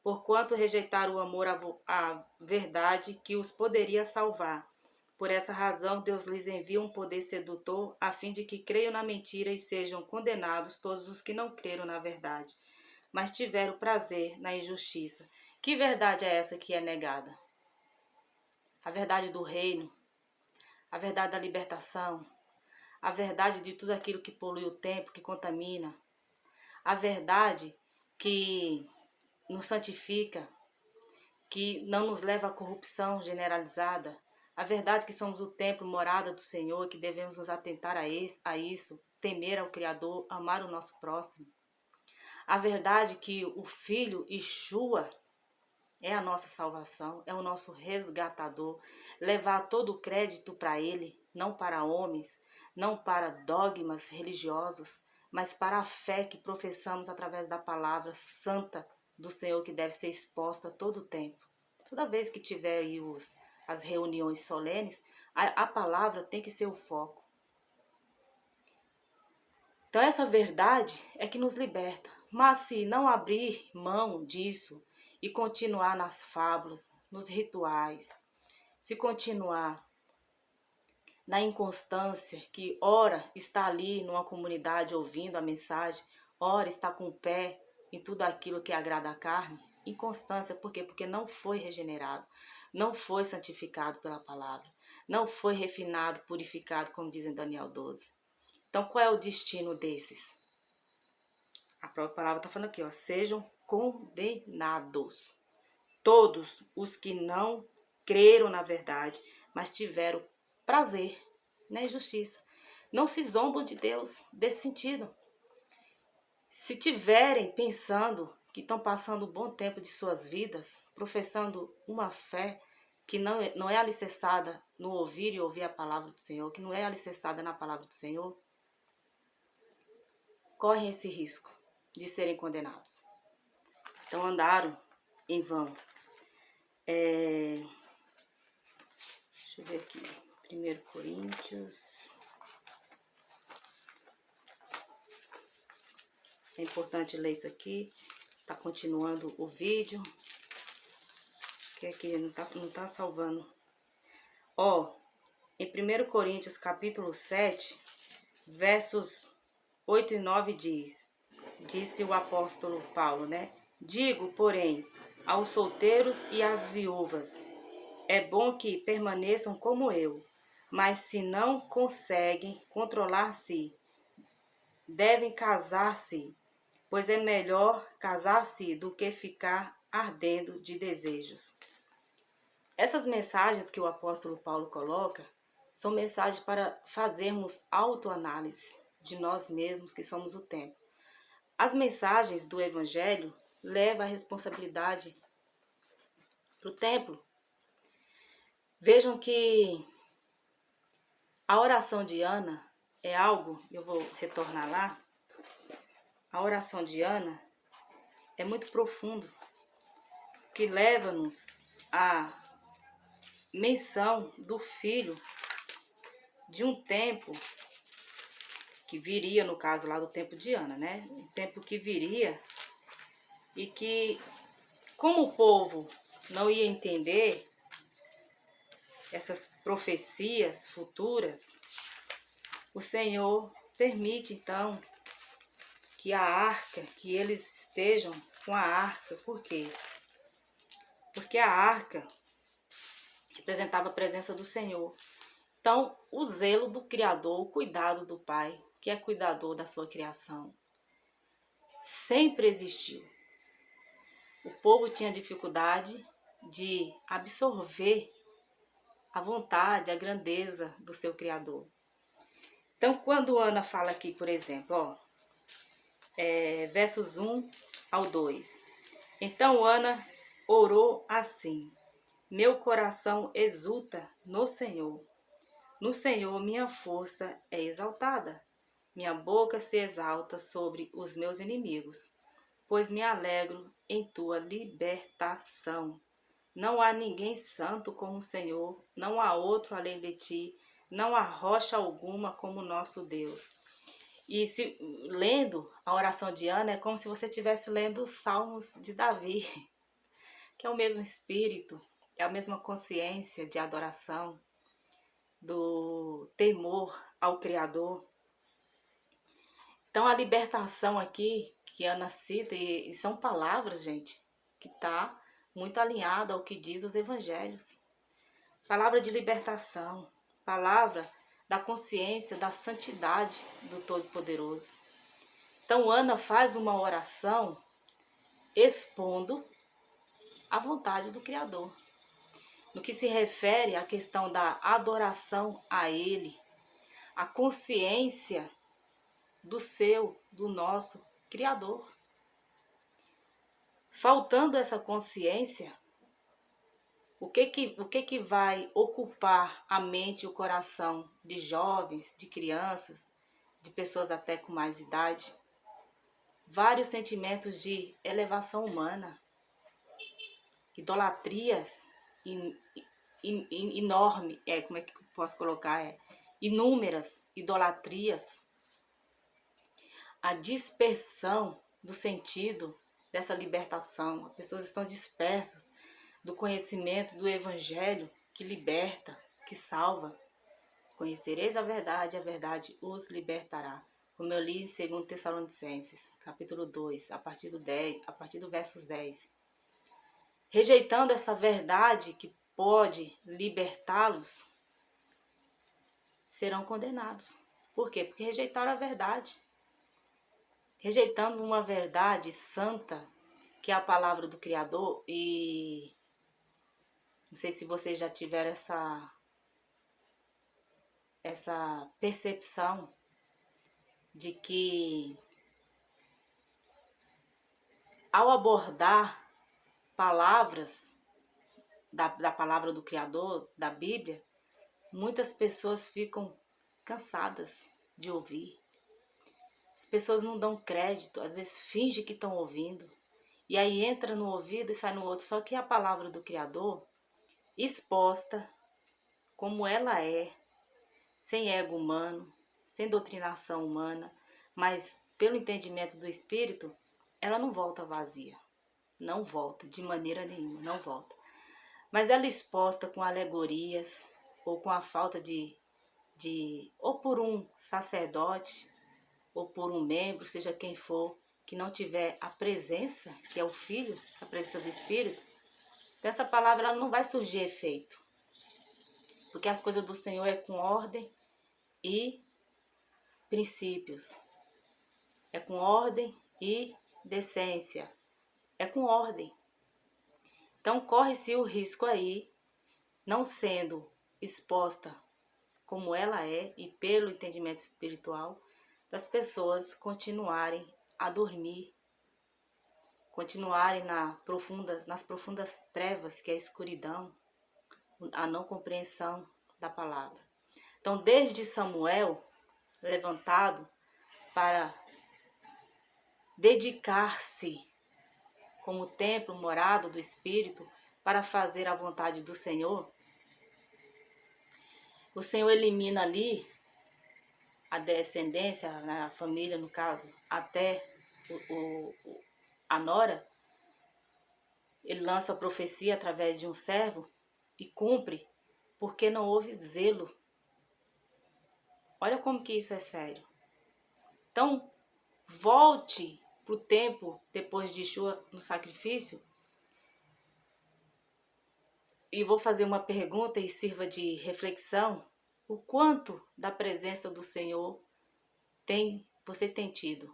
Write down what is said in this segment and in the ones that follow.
porquanto rejeitaram o amor à verdade que os poderia salvar. Por essa razão, Deus lhes envia um poder sedutor, a fim de que creiam na mentira e sejam condenados todos os que não creram na verdade, mas tiveram prazer na injustiça. Que verdade é essa que é negada? A verdade do reino, a verdade da libertação, a verdade de tudo aquilo que polui o tempo, que contamina, a verdade que nos santifica, que não nos leva à corrupção generalizada, a verdade que somos o templo, morada do Senhor, que devemos nos atentar a isso, temer ao Criador, amar o nosso próximo. A verdade que o Filho Yeshua é a nossa salvação, é o nosso resgatador, levar todo o crédito para Ele, não para homens, não para dogmas religiosos, mas para a fé que professamos através da palavra santa do Senhor, que deve ser exposta a todo o tempo. Toda vez que tiver aí as reuniões solenes, a palavra tem que ser o foco. Então essa verdade é que nos liberta. Mas se não abrir mão disso e continuar nas fábulas, nos rituais, se continuar na inconstância, que ora está ali numa comunidade ouvindo a mensagem, ora está com o pé em tudo aquilo que agrada a carne, inconstância, por quê? Porque não foi regenerado, não foi santificado pela palavra, não foi refinado, purificado, como diz em Daniel 12. Então, qual é o destino desses? A própria palavra está falando aqui, ó, sejam condenados. Todos os que não creram na verdade, mas tiveram prazer na injustiça. Não se zombam de Deus desse sentido. Se tiverem pensando que estão passando um bom tempo de suas vidas, professando uma fé que não é alicerçada no ouvir e ouvir a palavra do Senhor, que não é alicerçada na palavra do Senhor, correm esse risco de serem condenados. Então andaram em vão. Deixa eu ver aqui. 1 Coríntios. É importante ler isso aqui. Tá continuando o vídeo. Que aqui não tá salvando. Ó, em 1 Coríntios capítulo 7, versos 8 e 9 disse o apóstolo Paulo, né? Digo, porém, aos solteiros e às viúvas, é bom que permaneçam como eu, mas se não conseguem controlar-se, devem casar-se, pois é melhor casar-se do que ficar ardendo de desejos. Essas mensagens que o apóstolo Paulo coloca são mensagens para fazermos autoanálise de nós mesmos, que somos o templo. As mensagens do Evangelho levam a responsabilidade para o templo. Vejam que a oração de Ana é algo, eu vou retornar lá, a oração de Ana é muito profundo, que leva-nos à menção do filho de um tempo que viria, no caso lá do tempo de Ana, né? Um tempo que viria e que, como o povo não ia entender essas profecias futuras, o Senhor permite então que a arca, que eles estejam com a arca. Por quê? Porque a arca representava a presença do Senhor. Então, o zelo do Criador, o cuidado do Pai, que é cuidador da sua criação, sempre existiu. O povo tinha dificuldade de absorver a vontade, a grandeza do seu Criador. Então, quando Ana fala aqui, por exemplo, ó, versos 1 ao 2. Então Ana orou assim: meu coração exulta no Senhor. No Senhor minha força é exaltada. Minha boca se exalta sobre os meus inimigos, pois me alegro em tua libertação. Não há ninguém santo como o Senhor, não há outro além de ti, não há rocha alguma como nosso Deus. E lendo a oração de Ana, é como se você estivesse lendo os Salmos de Davi. que é o mesmo espírito, é a mesma consciência de adoração, do temor ao Criador. Então a libertação aqui que Ana cita, e são palavras, gente, que está muito alinhado ao que diz os evangelhos. Palavra de libertação, palavra da consciência, da santidade do Todo-Poderoso. Então Ana faz uma oração expondo a vontade do Criador. No que se refere à questão da adoração a Ele, a consciência do nosso Criador. Faltando essa consciência, o que vai ocupar a mente e o coração de jovens, de crianças, de pessoas até com mais idade? Vários sentimentos de elevação humana, idolatrias enorme, como é que eu posso colocar? Inúmeras idolatrias, a dispersão do sentido dessa libertação. As pessoas estão dispersas do conhecimento do Evangelho que liberta, que salva. Conhecereis a verdade os libertará. Como eu li em 2 Tessalonicenses, capítulo 2, a partir do versos 10. Rejeitando essa verdade que pode libertá-los, serão condenados. Por quê? Porque rejeitaram a verdade. Rejeitando uma verdade santa, que é a palavra do Criador, e não sei se vocês já tiveram essa percepção de que ao abordar palavras da palavra do Criador, da Bíblia, muitas pessoas ficam cansadas de ouvir. As pessoas não dão crédito, às vezes fingem que estão ouvindo, e aí entra no ouvido e sai no outro. Só que a palavra do Criador, exposta como ela é, sem ego humano, sem doutrinação humana, mas pelo entendimento do Espírito, ela não volta vazia. Não volta, de maneira nenhuma, não volta. Mas ela exposta com alegorias, ou com a falta ou por um sacerdote, ou por um membro, seja quem for, que não tiver a presença, que é o Filho, a presença do Espírito, dessa palavra ela não vai surgir efeito. Porque as coisas do Senhor é com ordem e princípios. É com ordem e decência. É com ordem. Então corre-se o risco aí, não sendo exposta como ela é e pelo entendimento espiritual, das pessoas continuarem a dormir, continuarem nas profundas trevas, que é a escuridão, a não compreensão da palavra. Então, desde Samuel, levantado para dedicar-se como templo morado do Espírito, para fazer a vontade do Senhor, o Senhor elimina ali a descendência, a família no caso, até a nora. Ele lança a profecia através de um servo e cumpre, porque não houve zelo. Olha como que isso é sério. Então, volte para o tempo depois de Yeshua no sacrifício. E vou fazer uma pergunta e sirva de reflexão. O quanto da presença do Senhor você tem tido?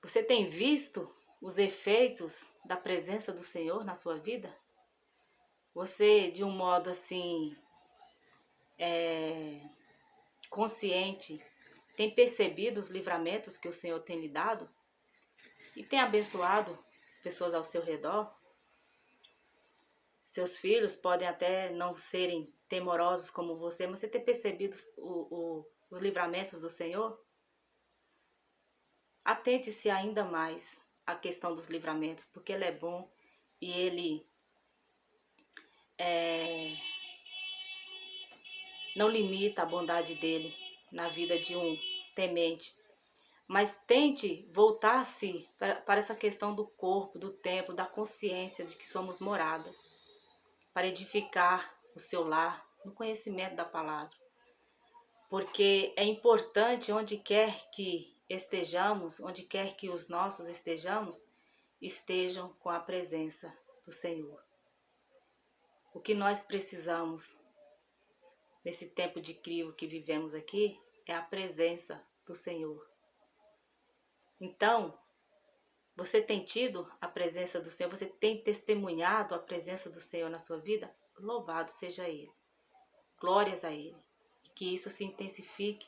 Você tem visto os efeitos da presença do Senhor na sua vida? Você, de um modo assim, consciente, tem percebido os livramentos que o Senhor tem lhe dado? E tem abençoado as pessoas ao seu redor? Seus filhos podem até não serem temorosos como você, mas você tem percebido os livramentos do Senhor? Atente-se ainda mais à questão dos livramentos, porque Ele é bom e Ele não limita a bondade dEle na vida de um temente. Mas tente voltar-se para essa questão do corpo, do templo, da consciência de que somos morada, para edificar o seu lar no conhecimento da palavra. Porque é importante, onde quer que estejamos, onde quer que os nossos estejam com a presença do Senhor. O que nós precisamos nesse tempo de crivo que vivemos aqui é a presença do Senhor. Então, você tem tido a presença do Senhor? Você tem testemunhado a presença do Senhor na sua vida? Louvado seja Ele. Glórias a Ele. E que isso se intensifique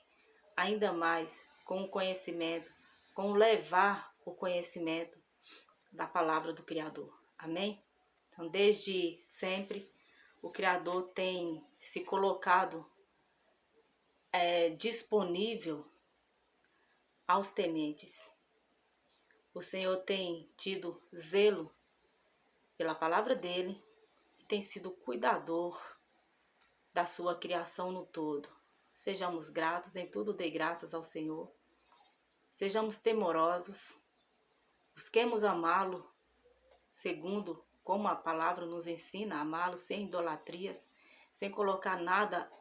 ainda mais com o conhecimento, com o levar o conhecimento da palavra do Criador. Amém? Então, desde sempre, o Criador tem se colocado disponível aos tementes. O Senhor tem tido zelo pela palavra dele e tem sido cuidador da sua criação no todo. Sejamos gratos, em tudo dê graças ao Senhor. Sejamos temorosos, busquemos amá-lo segundo como a palavra nos ensina, amá-lo sem idolatrias, sem colocar nada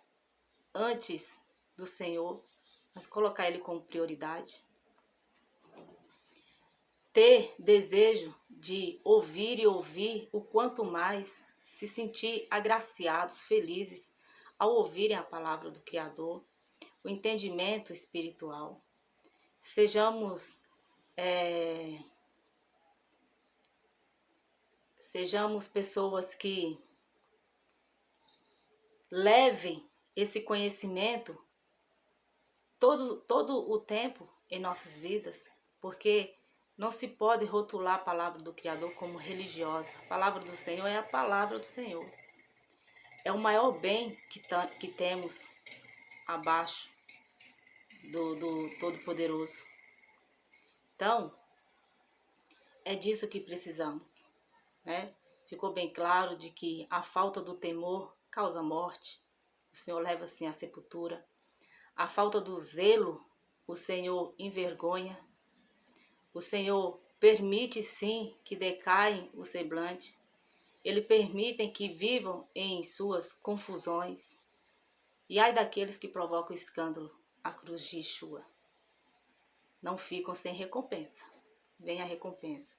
antes do Senhor, mas colocar Ele como prioridade. Ter desejo de ouvir e ouvir o quanto mais, se sentir agraciados, felizes ao ouvirem a palavra do Criador, o entendimento espiritual. Sejamos pessoas que levem esse conhecimento todo o tempo em nossas vidas, porque não se pode rotular a palavra do Criador como religiosa. A palavra do Senhor é a palavra do Senhor. É o maior bem que temos abaixo do Todo-Poderoso. Então, é disso que precisamos, né? Ficou bem claro de que a falta do temor causa morte. O Senhor leva assim à sepultura. A falta do zelo, o Senhor envergonha. O Senhor permite sim que decaem o semblante. Ele permite que vivam em suas confusões. E ai daqueles que provocam escândalo, a cruz de Yeshua. Não ficam sem recompensa. Vem a recompensa.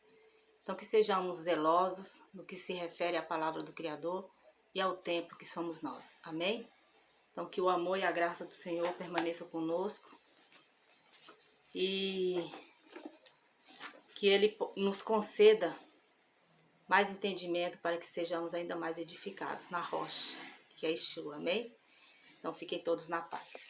Então que sejamos zelosos no que se refere à palavra do Criador e ao templo que somos nós. Amém? Então que o amor e a graça do Senhor permaneçam conosco. E que Ele nos conceda mais entendimento para que sejamos ainda mais edificados na rocha, que é Yeshua, amém? Então fiquem todos na paz.